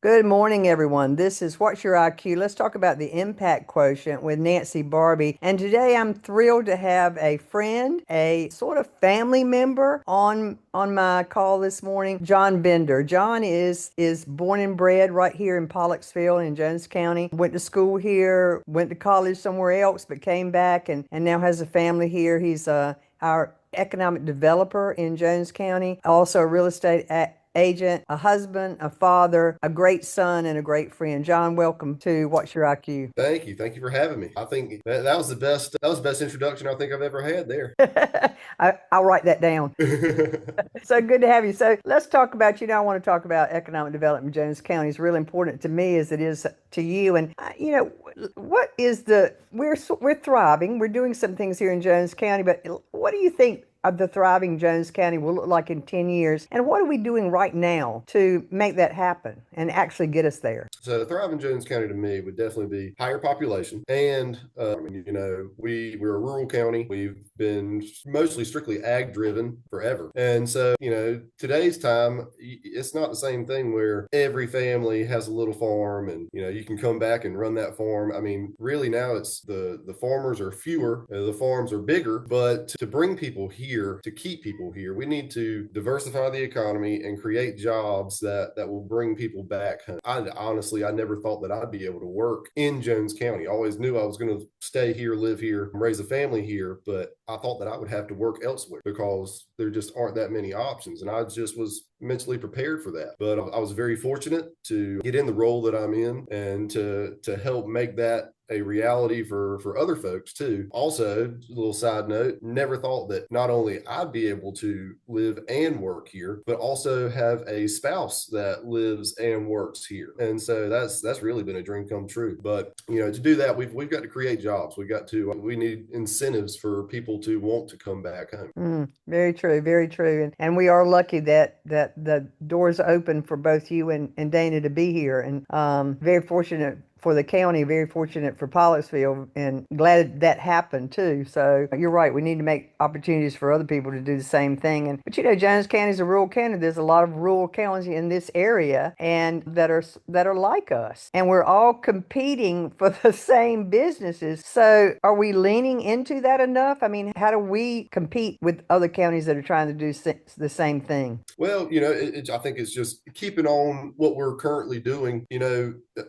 Good morning, everyone. This is What's Your IQ? Let's talk about the impact quotient with Nancy Barbie. And today I'm thrilled to have a friend, a sort of family member on my call this morning, John Bender. John is born and bred right here in Pollocksville in Jones County. Went to school here, went to college somewhere else, but came back and now has a family here. He's our economic developer in Jones County, also a real estate agent, a husband, a father, a great son, and a great friend. John, welcome to What's Your IQ? Thank you. Thank you for having me. I think that was the best. That was the best introduction I think I've ever had there. I'll write that down. So good to have you. So let's talk about, I want to talk about economic development in Jones County. It's really important to me as it is to you. And, what is we're thriving. We're doing some things here in Jones County, but what do you think of the thriving Jones County will look like in 10 years? And what are we doing right now to make that happen and actually get us there? So thriving Jones County to me would definitely be higher population, and we're a rural county. We've been mostly strictly ag driven forever, and so today's time it's not the same thing where every family has a little farm, and you can come back and run that farm. I mean, really now it's the farmers are fewer, the farms are bigger, but to bring people here, to keep people here, we need to diversify the economy and create jobs that will bring people back home. I never thought that I'd be able to work in Jones County. I always knew I was going to stay here, live here, raise a family here, but I thought that I would have to work elsewhere because there just aren't that many options. And I just was mentally prepared for that. But I was very fortunate to get in the role that I'm in and to help make that a reality for other folks too. Also, a little side note, never thought that not only I'd be able to live and work here, but also have a spouse that lives and works here. And so that's really been a dream come true. But to do that, we've got to create jobs. We need incentives for people to want to come back home. Very true, very true. And we are lucky that the doors open for both you and Dana to be here. And very fortunate for the county, very fortunate for Pollocksville, and glad that happened too. So you're right, we need to make opportunities for other people to do the same thing. But Jones County is a rural county. There's a lot of rural counties in this area and that are like us, and we're all competing for the same businesses. So are we leaning into that enough? I mean, how do we compete with other counties that are trying to do the same thing? Well, I think it's just keeping on what we're currently doing.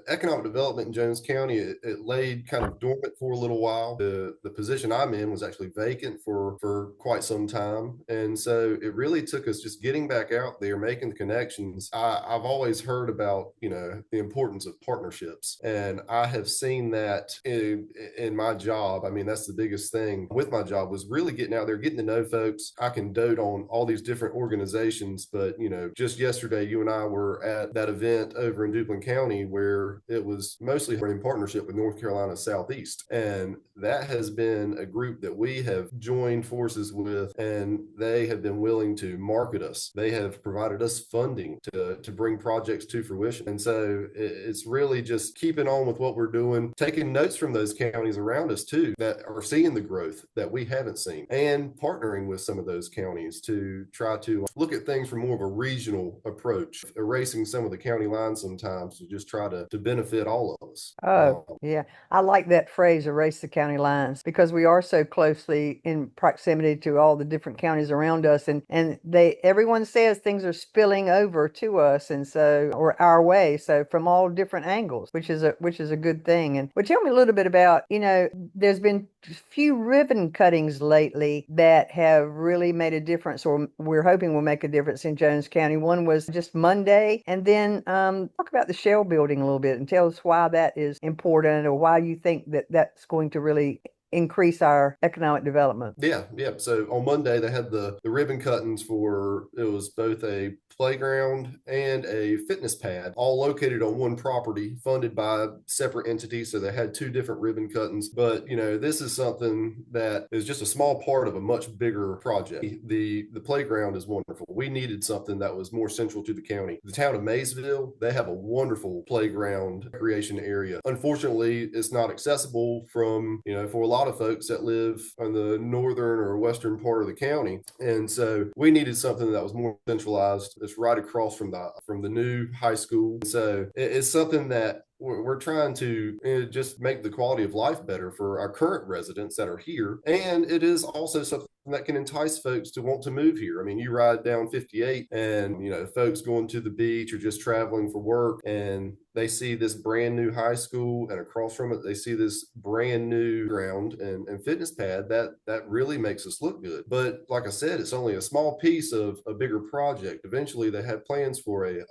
Economic development in Jones County, it laid kind of dormant for a little while. The position I'm in was actually vacant for quite some time, and so it really took us just getting back out there, making the connections. I've always heard about the importance of partnerships, and I have seen that in my job. I mean, that's the biggest thing with my job was really getting out there, getting to know folks. I can dote on all these different organizations, but just yesterday, you and I were at that event over in Duplin County where it was mostly in partnership with North Carolina Southeast. And that has been a group that we have joined forces with, and they have been willing to market us. They have provided us funding to bring projects to fruition. And so it's really just keeping on with what we're doing, taking notes from those counties around us too that are seeing the growth that we haven't seen, and partnering with some of those counties to try to look at things from more of a regional approach, erasing some of the county lines sometimes to just try to benefit all of us. Oh, yeah. I like that phrase, erase the county lines, because we are so closely in proximity to all the different counties around us. And everyone says things are spilling over to us and so, or our way. So from all different angles, which is a good thing. And but tell me a little bit about, there's been few ribbon cuttings lately that have really made a difference, or we're hoping will make a difference in Jones County. One was just Monday, and then talk about the Shell building a little bit and tell us why that is important, or why you think that that's going to really increase our economic development. Yeah, yeah. So on Monday they had the ribbon cuttings for it was both a playground and a fitness pad, all located on one property, funded by separate entities. So they had two different ribbon cuttings. But this is something that is just a small part of a much bigger project. The playground is wonderful. We needed something that was more central to the county. The town of Maysville, they have a wonderful playground recreation area. Unfortunately, it's not accessible from for a lot lot of folks that live in the northern or western part of the county. And so we needed something that was more centralized. It's right across from the new high school. So it's something that we're trying to just make the quality of life better for our current residents that are here. And it is also something that can entice folks to want to move here. I mean, you ride down 58 and, folks going to the beach or just traveling for work, and they see this brand new high school, and across from it, they see this brand new ground and fitness pad that really makes us look good. But like I said, it's only a small piece of a bigger project. Eventually, they have plans for a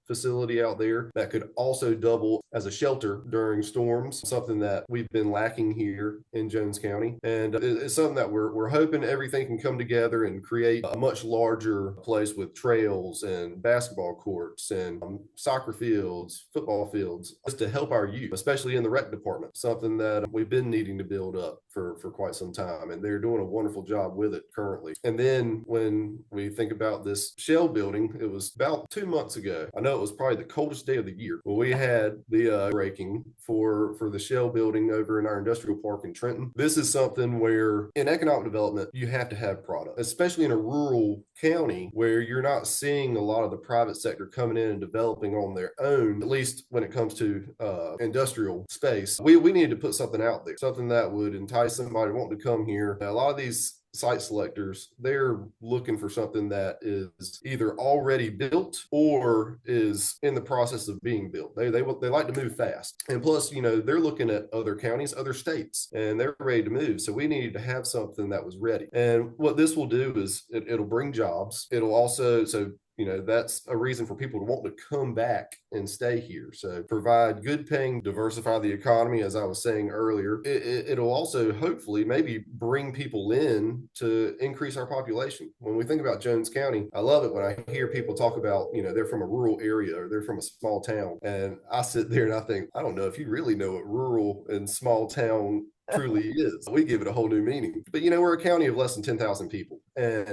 facility out there that could also double as a shelter during storms, something that we've been lacking here in Jones County. And it's something that we're hoping everything can come together and create a much larger place with trails and basketball courts and soccer fields, football fields, just to help our youth, especially in the rec department, something that we've been needing to build up for quite some time. And they're doing a wonderful job with it currently. And then when we think about this shell building, it was about 2 months ago. I know it was probably the coldest day of the year. Well, we had the breaking for the shell building over in our industrial park in Trenton. This is something where in economic development, you have to have product, especially in a rural county where you're not seeing a lot of the private sector coming in and developing on their own, at least when it comes to industrial space. We needed to put something out there, something that would entice somebody wanting to come here. A lot of these site selectors, they're looking for something that is either already built or is in the process of being built. They like to move fast. And plus, they're looking at other counties, other states, and they're ready to move. So we needed to have something that was ready. And what this will do is it'll bring jobs. It'll also, that's a reason for people to want to come back and stay here. So provide good paying, diversify the economy, as I was saying earlier. It'll also hopefully maybe bring people in to increase our population. When we think about Jones County, I love it when I hear people talk about, they're from a rural area or they're from a small town. And I sit there and I think, I don't know if you really know what rural and small town truly is. We give it a whole new meaning. But we're a county of less than 10,000 people. And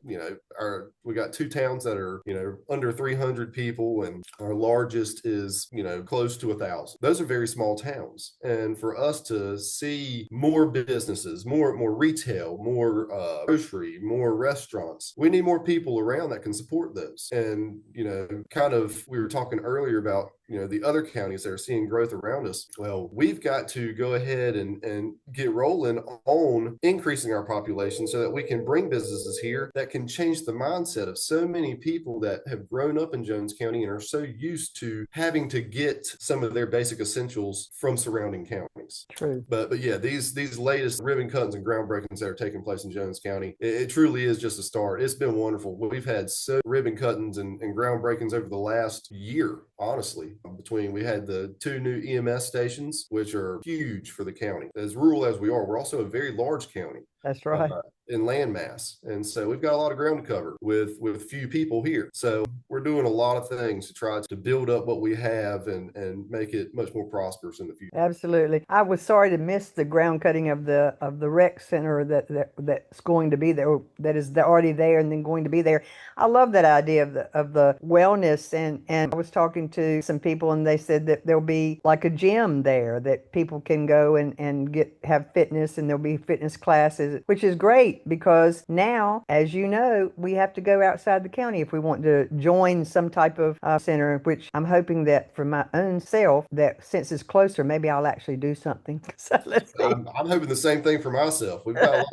we got 2 towns that are, under 300 people, and our largest is, close to 1,000. Those are very small towns. And for us to see more businesses, more retail, more grocery, more restaurants, we need more people around that can support those. And, we were talking earlier about the other counties that are seeing growth around us. Well, we've got to go ahead and get rolling on increasing our population so that we can bring businesses here that can change the mindset of so many people that have grown up in Jones County and are so used to having to get some of their basic essentials from surrounding counties. True. But yeah, these latest ribbon cuttings and groundbreakings that are taking place in Jones County, it truly is just a start. It's been wonderful. We've had so ribbon cuttings and groundbreakings over the last year, honestly. We had the 2 new EMS stations, which are huge for the county. As rural as we are, we're also a very large county. That's right. In land mass. And so we've got a lot of ground to cover with few people here. So we're doing a lot of things to try to build up what we have and make it much more prosperous in the future. Absolutely. I was sorry to miss the ground cutting of the rec center that's going to be there, that is already there and then going to be there. I love that idea of the wellness, and I was talking to some people and they said that there'll be like a gym there that people can go and have fitness, and there'll be fitness classes, which is great because now, as you know, we have to go outside the county if we want to join some type of center, which I'm hoping that for my own self, that since it's closer, maybe I'll actually do something. So let's see. I'm hoping the same thing for myself. We've got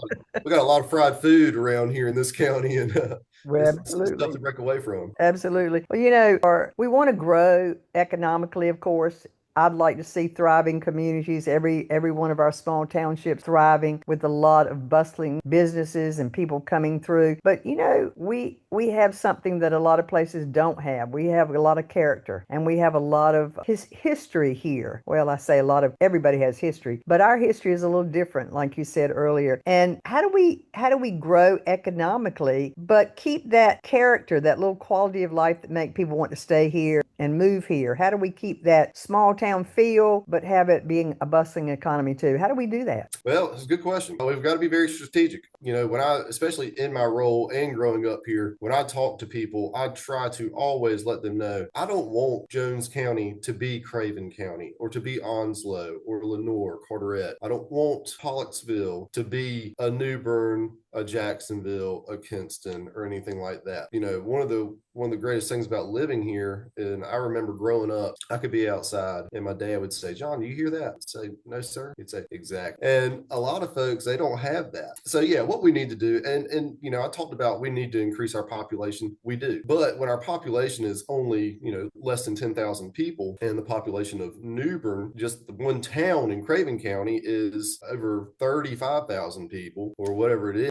a lot of fried food around here in this county, and it's stuff to break away from. Absolutely. Well, we want to grow economically, of course. I'd like to see thriving communities, every one of our small townships thriving with a lot of bustling businesses and people coming through. But we have something that a lot of places don't have. We have a lot of character, and we have a lot of history here. Well, I say a lot of, everybody has history, but our history is a little different, like you said earlier. And how do we grow economically, but keep that character, that little quality of life that make people want to stay here and move here? How do we keep that small town town feel, but have it being a bustling economy too? How do we do that? Well, it's a good question. We've got to be very strategic. When especially in my role and growing up here, when I talk to people, I try to always let them know I don't want Jones County to be Craven County or to be Onslow or Lenoir, Carteret. I don't want Pollocksville to be a New Bern, a Jacksonville, a Kinston, or anything like that. One of the greatest things about living here, and I remember growing up, I could be outside and my dad would say, "John, do you hear that?" I'd say, "No, sir." He'd say, "Exactly." And a lot of folks, they don't have that. So yeah, what we need to do, and I talked about we need to increase our population. We do. But when our population is only, less than 10,000 people, and the population of New Bern, just the one town in Craven County, is over 35,000 people or whatever it is,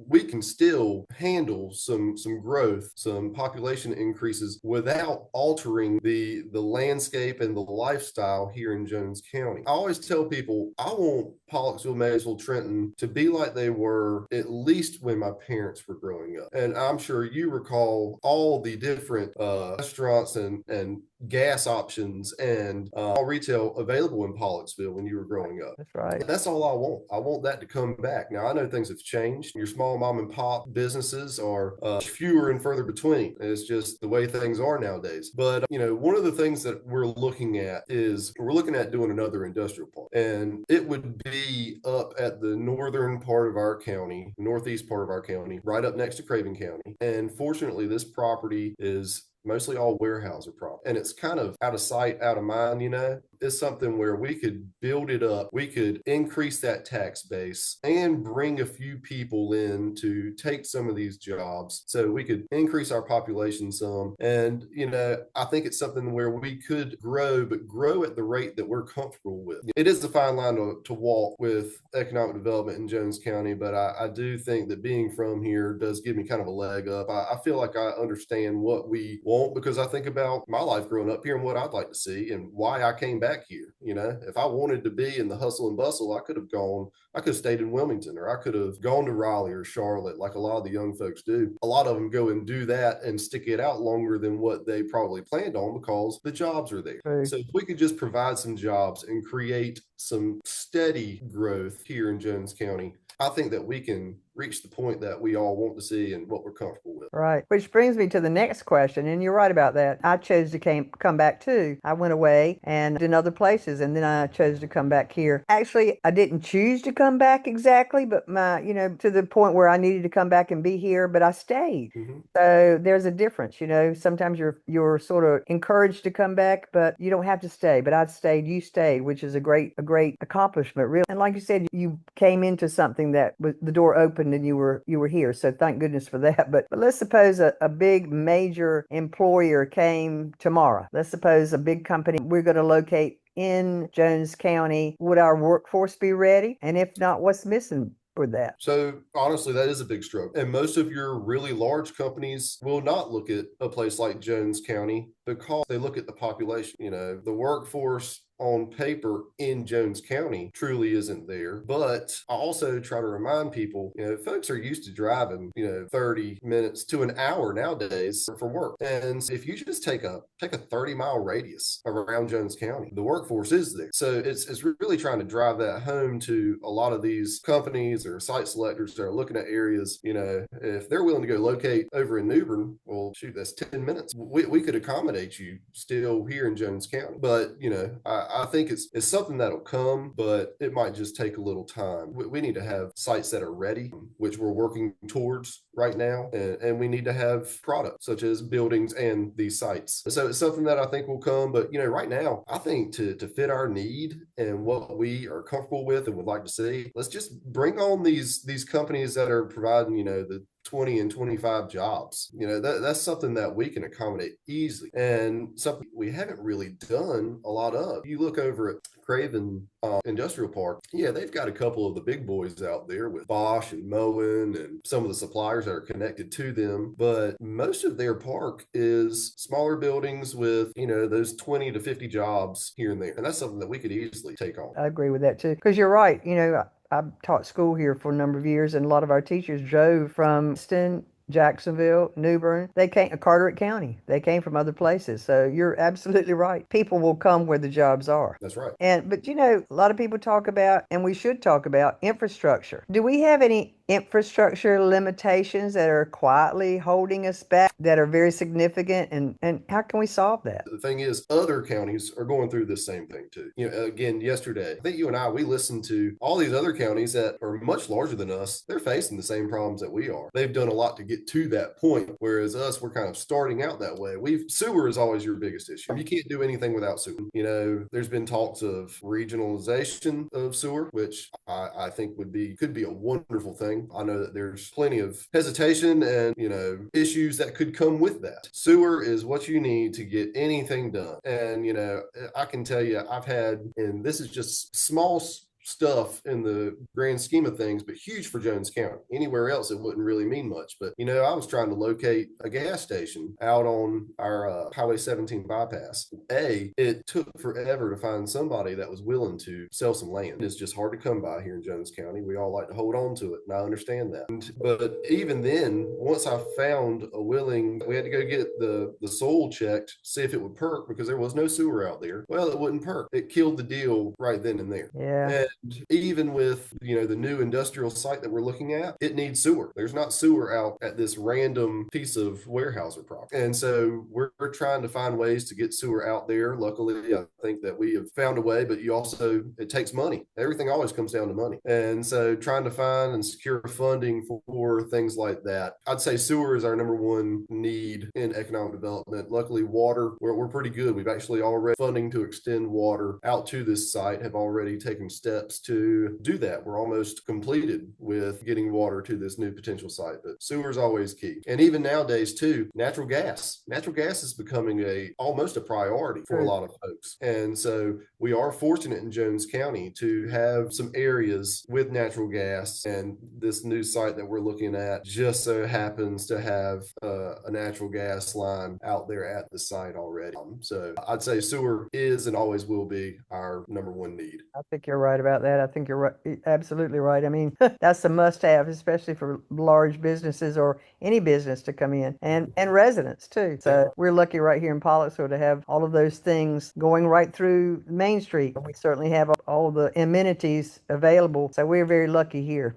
we can still handle some growth, some population increases without altering the landscape and the lifestyle here in Jones County. I always tell people I want Pollocksville, Maysville, Trenton to be like they were at least when my parents were growing up. And I'm sure you recall all the different restaurants and gas options and all retail available in Pollocksville when you were growing up. That's right. That's all I want. I want that to come back. Now, I know things have changed. Your small mom and pop businesses are fewer and further between. It's just the way things are nowadays. But, one of the things that we're looking at is we're looking at doing another industrial park. And it would be up at the northern part of our county, northeast part of our county, right up next to Craven County. And fortunately, this property is mostly all warehouser property. And it's kind of out of sight, out of mind, It's something where we could build it up. We could increase that tax base and bring a few people in to take some of these jobs so we could increase our population some. And, I think it's something where we could grow, but grow at the rate that we're comfortable with. It is a fine line to walk with economic development in Jones County, but I do think that being from here does give me kind of a leg up. I feel like I understand what we want because I think about my life growing up here and what I'd like to see and why I came back here. If I wanted to be in the hustle and bustle, I could have stayed in Wilmington, or I could have gone to Raleigh or Charlotte like a lot of the young folks do. A lot of them go and do that and stick it out longer than what they probably planned on because the jobs are there. True. So if we could just provide some jobs and create some steady growth here in Jones County, I think that we can reach the point that we all want to see and what we're comfortable with. Right. Which brings me to the next question. And you're right about that. I chose to come back too. I went away and in other places, and then I chose to come back here. Actually, I didn't choose to come back exactly, but to the point where I needed to come back and be here, but I stayed. Mm-hmm. So there's a difference, sometimes you're sort of encouraged to come back, but you don't have to stay. But I stayed, you stayed, which is a great accomplishment, really. And like you said, you came into something that was the door opened and you were here. So thank goodness for that. But let's suppose a big major employer came tomorrow. Let's suppose a big company, we're going to locate in Jones County. Would our workforce be ready? And if not, what's missing for that? So honestly, that is a big stroke. And most of your really large companies will not look at a place like Jones County because they look at the population. The workforce on paper in Jones County truly isn't there. But I also try to remind people, folks are used to driving, 30 minutes to an hour nowadays for work. And if you just take a 30-mile radius around Jones County, the workforce is there. So it's really trying to drive that home to a lot of these companies or site selectors that are looking at areas, if they're willing to go locate over in New Bern, well, shoot, that's 10 minutes. We could accommodate you still here in Jones County. But, I think it's something that'll come, but it might just take a little time. We need to have sites that are ready, which we're working towards right now, and we need to have products such as buildings and these sites. So it's something that I think will come, but right now, I think to fit our need and what we are comfortable with and would like to see, let's just bring on these companies that are providing, the 20 and 25 jobs. That's something that we can accommodate easily and something we haven't really done a lot of. You look over at Craven Industrial Park, they've got a couple of the big boys out there with Bosch and Moen and some of the suppliers that are connected to them, but most of their park is smaller buildings with, those 20 to 50 jobs here and there. And that's something that we could easily take on. I agree with that too. Because you're right. I've taught school here for a number of years, and a lot of our teachers drove from Houston Jacksonville, New Bern, they came, Carteret County, they came from other places. So you're absolutely right. People will come where the jobs are. That's right. But a lot of people talk about, and we should talk about infrastructure. Do we have any infrastructure limitations that are quietly holding us back that are very significant? And how can we solve that? The thing is, other counties are going through the same thing too. Again, yesterday, I think you and I, we listened to all these other counties that are much larger than us. They're facing the same problems that we are. They've done a lot to get to that point, whereas us, we're kind of starting out that way. Sewer is always your biggest issue. You can't do anything without sewer. There's been talks of regionalization of sewer, which I think could be a wonderful thing. I know that there's plenty of hesitation and issues that could come with that. Sewer is what you need to get anything done. And I can tell you, and this is just small stuff in the grand scheme of things, but huge for Jones County. Anywhere else, it wouldn't really mean much. But, I was trying to locate a gas station out on our Highway 17 bypass. It took forever to find somebody that was willing to sell some land. It's just hard to come by here in Jones County. We all like to hold on to it, and I understand that. But even then, once I found we had to go get the soil checked, see if it would perk, because there was no sewer out there. Well, it wouldn't perk. It killed the deal right then and there. Yeah. And even with, the new industrial site that we're looking at, it needs sewer. There's not sewer out at this random piece of Weyerhaeuser property. And so we're trying to find ways to get sewer out there. Luckily, I think that we have found a way, but it takes money. Everything always comes down to money. And so trying to find and secure funding for things like that. I'd say sewer is our number one need in economic development. Luckily, water, we're pretty good. We've actually already funding to extend water out to this site, have already taken steps to do that. We're almost completed with getting water to this new potential site, but sewer is always key. And even nowadays too, natural gas is becoming almost a priority for a lot of folks. And so we are fortunate in Jones County to have some areas with natural gas, and this new site that we're looking at just so happens to have a natural gas line out there at the site already. So I'd say sewer is and always will be our number one need. I think you're right about that. I think you're right, absolutely right. I mean, that's a must-have, especially for large businesses or any business to come in, and residents too. So we're lucky right here in Pollocksville to have all of those things going right through Main Street. We certainly have all the amenities available, so we're very lucky here.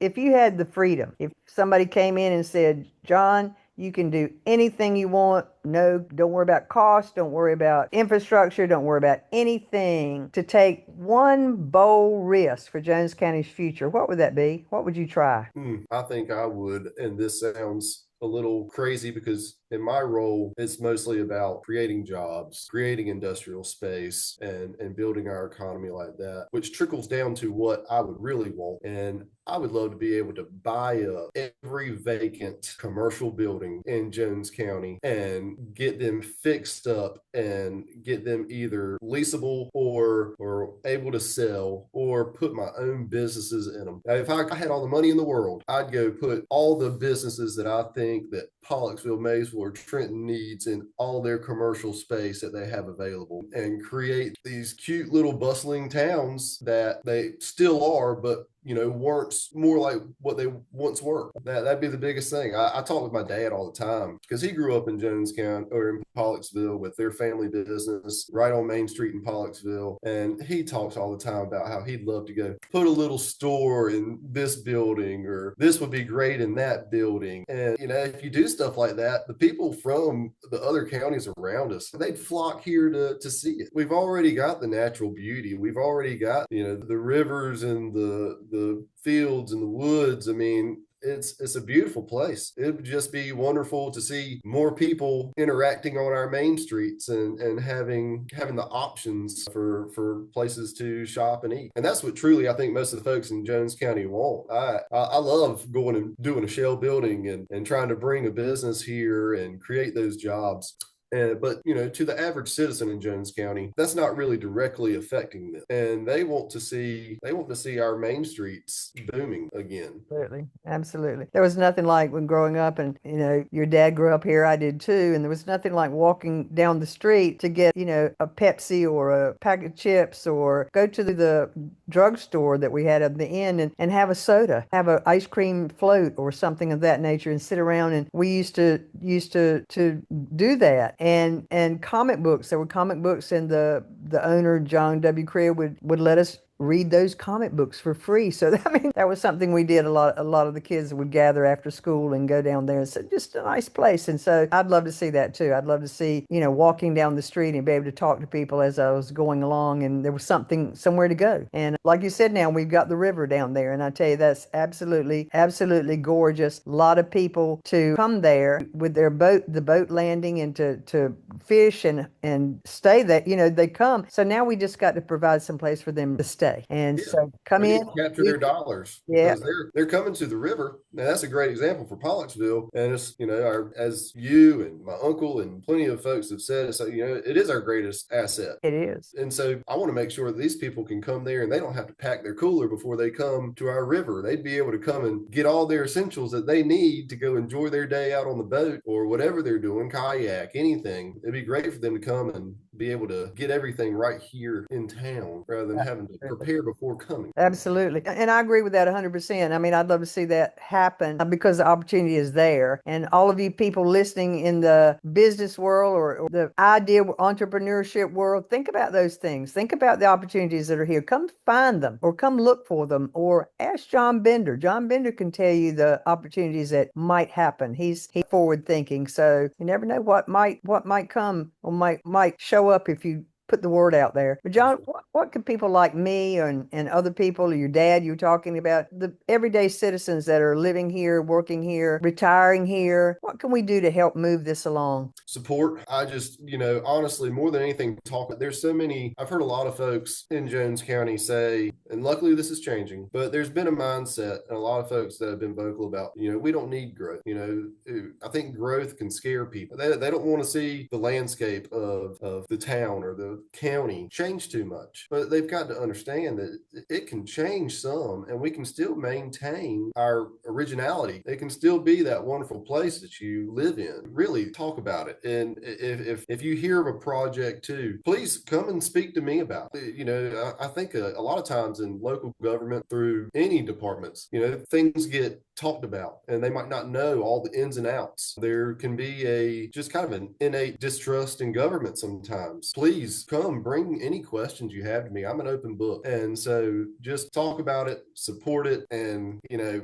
If you had the freedom, if somebody came in and said, John, you can do anything you want. No, don't worry about cost. Don't worry about infrastructure. Don't worry about anything. To take one bold risk for Jones County's future, what would that be? What would you try? I think I would, and this sounds a little crazy because in my role, it's mostly about creating jobs, creating industrial space, and building our economy like that, which trickles down to what I would really want. And I would love to be able to buy up every vacant commercial building in Jones County and get them fixed up and get them either leasable or able to sell or put my own businesses in them. Now, if I had all the money in the world, I'd go put all the businesses that I think that Pollocksville, Maysville, or Trenton needs in all their commercial space that they have available and create these cute little bustling towns that they still are, but weren't more like what they once were. That'd be the biggest thing. I talk with my dad all the time because he grew up in Jones County or in Pollocksville with their family business right on Main Street in Pollocksville. And he talks all the time about how he'd love to go put a little store in this building, or this would be great in that building. And, if you do stuff like that, the people from the other counties around us, they'd flock here to see it. We've already got the natural beauty. We've already got, the rivers and the fields and the woods. I mean, it's a beautiful place. It would just be wonderful to see more people interacting on our main streets and having the options for places to shop and eat. And that's what truly I think most of the folks in Jones County want. I love going and doing a shell building and trying to bring a business here and create those jobs. But to the average citizen in Jones County, that's not really directly affecting them, and they want to see our main streets booming again. Absolutely. Absolutely. There was nothing like when growing up, and your dad grew up here, I did too, and there was nothing like walking down the street to get, a Pepsi or a pack of chips, or go to the drugstore that we had at the inn, and have a soda, have an ice cream float or something of that nature, and sit around. And we used to do that. And comic books. There were comic books, and the owner, John W. Creer, would let us read those comic books for free. So I mean, that was something we did a lot. A lot of the kids would gather after school and go down there. And so just a nice place. And so I'd love to see that too. I'd love to see, walking down the street and be able to talk to people as I was going along, and there was somewhere to go. And like you said, now we've got the river down there, and I tell you, that's absolutely, absolutely gorgeous. A lot of people to come there with their boat, the boat landing, and to fish and stay there. They come. So now we just got to provide some place for them to stay. And Yeah, so come we need in. to capture their dollars Yeah, because they're coming to the river. Now that's a great example for Pollocksville, and it's as you and my uncle and plenty of folks have said, so it is our greatest asset. it is. And so I want to make sure that these people can come there and they don't have to pack their cooler before they come to our river. They'd be able to come and get all their essentials that they need to go enjoy their day out on the boat or whatever they're doing, kayak, anything. It'd be great for them to come and be able to get everything right here in town rather than having to prepare before coming. Absolutely. And I agree with that 100%. I mean, I'd love to see that happen because the opportunity is there. And all of you people listening in the business world or the idea entrepreneurship world, think about those things. Think about the opportunities that are here. Come find them, or come look for them, or ask John Bender. John Bender can tell you the opportunities that might happen. He's forward thinking. So you never know what might come or might show up if you put the word out there. But John, what could people like me and other people, or your dad, you were talking about, the everyday citizens that are living here, working here, retiring here, what can we do to help move this along? Support. I just, honestly, more than anything, there's so many. I've heard a lot of folks in Jones County say, and luckily this is changing, but there's been a mindset and a lot of folks that have been vocal about, we don't need growth. I think growth can scare people. They don't want to see the landscape of the town or the county change too much, but they've got to understand that it can change some and we can still maintain our originality. It can still be that wonderful place that you live in. Really talk about it. And if you hear of a project too, please come and speak to me about it. I think a lot of times in local government through any departments, things get talked about and they might not know all the ins and outs. There can be just kind of an innate distrust in government sometimes. Please come, bring any questions you have to me. I'm an open book. And so just talk about it, support it. And,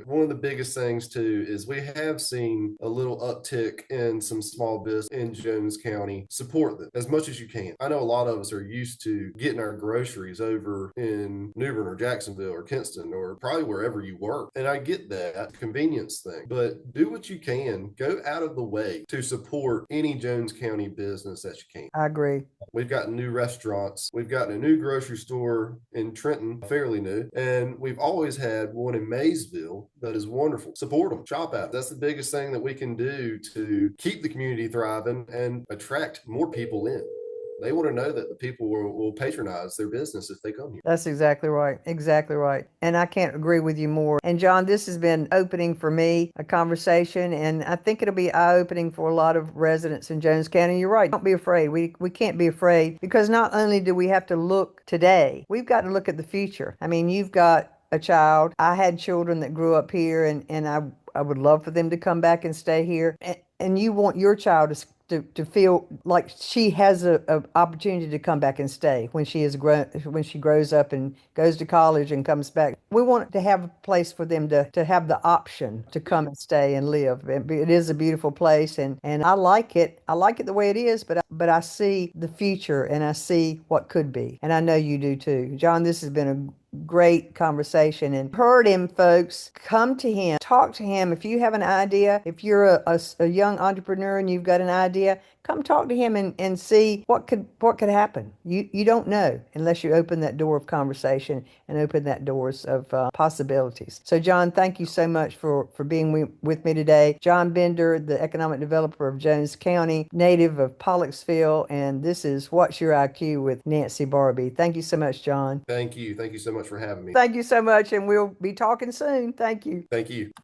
one of the biggest things too is we have seen a little uptick in some small business in Jones County. Support them as much as you can. I know a lot of us are used to getting our groceries over in New Bern or Jacksonville or Kinston or probably wherever you work. And I get that convenience thing, but do what you can. Go out of the way to support any Jones County business that you can. I agree. We've got new restaurants. We've got a new grocery store in Trenton, fairly new, and we've always had one in Maysville that is wonderful. Support them, shop at. That's the biggest thing that we can do to keep the community thriving and attract more people in. They want to know that the people will patronize their business if they come here. That's exactly right. Exactly right. And I can't agree with you more. And John, this has been opening for me, a conversation, and I think it'll be eye-opening for a lot of residents in Jones County. You're right. Don't be afraid. We can't be afraid, because not only do we have to look today, we've got to look at the future. I mean, you've got a child. I had children that grew up here, and I would love for them to come back and stay here. And you want your child to feel like she has a opportunity to come back and stay when she grows up and goes to college and comes back. We want to have a place for them to have the option to come and stay and live. It is a beautiful place, and I like it. I like it the way it is, but I see the future and I see what could be. And I know you do too. John, this has been a great conversation, and heard him, folks. Come to him, talk to him. If you have an idea, if you're a young entrepreneur and you've got an idea, come talk to him and see what could happen. You don't know unless you open that door of conversation and open that doors of possibilities. So John, thank you so much for being with me today. John Bender, the economic developer of Jones County, native of Pollocksville, and this is What's Your IQ with Nancy Barbie. Thank you so much, John. Thank you. Thank you so much for having me. Thank you so much, and we'll be talking soon. Thank you. Thank you.